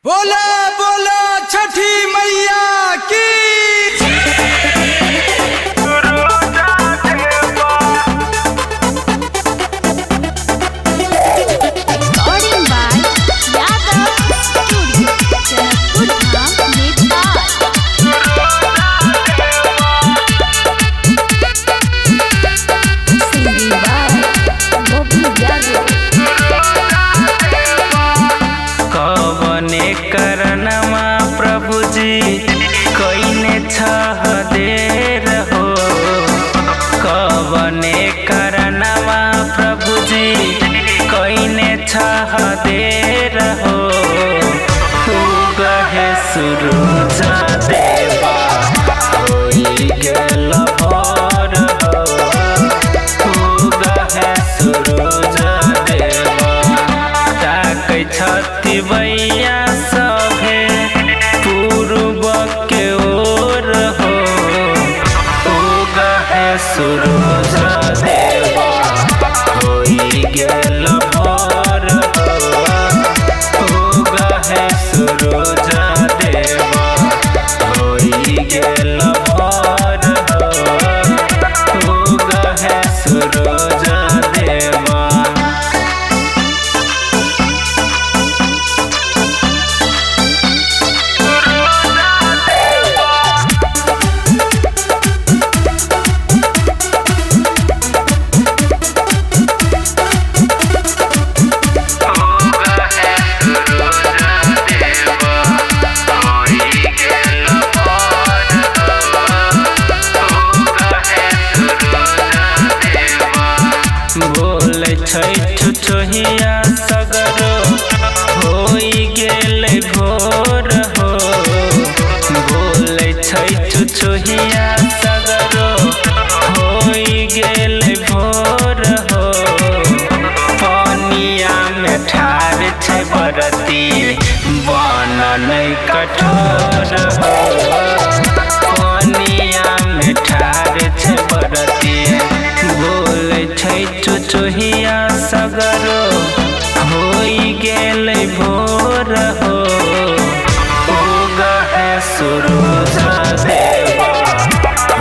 बोला बोला छठी मैया की। Recording by Yadav Studio, Janakpur Dham, Nepal. Singing by Bobby Yadav. कवने करनमा प्रभु जी कईने छह देर हो। कवने करनमा प्रभु जी कईने छह देर हो। उगहे सूरज देवा होई गेल भोर हो। उगहे सूरज देवा ताकै छथि बैया सभे पूर्व के ओर हो। उगहे सूरज देवा होई गेल भोर हो। उगहे सूरज देवा होई गेल भोर हो। उगहे सूरज देवा। बोले छैठ छोहिया सगरो होई गेलै भोर हो। बोले छैठ छोहिया सगरो होई गेलै भोर हो। पानिया में ठार छै बरती बनल कठोर हो। पानिया में ठार छै बरती बोले छैठ छोहिया सगरो होई गेलै भोर हो। उगहे सूरज देवा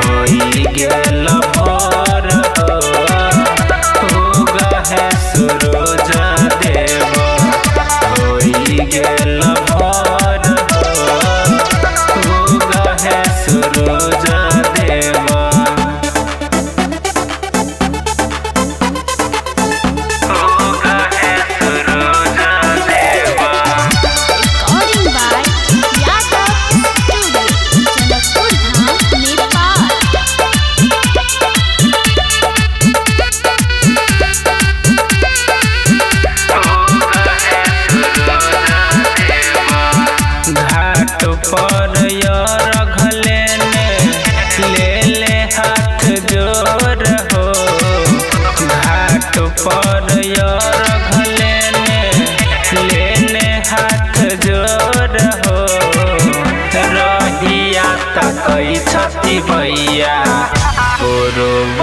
होई गेल भोर हो। उगहे सूरज देवा होई गेल भोर हो। उगहे सूरज देवा। Recording by Yadav Studio, Janakpur Dham, Nepal. घाट पर रख लेने ले ले हाथ जोर हो। घाट पर रख लेने लेने हाथ जोर हो। रहिया तकै छथि भैया पूर्व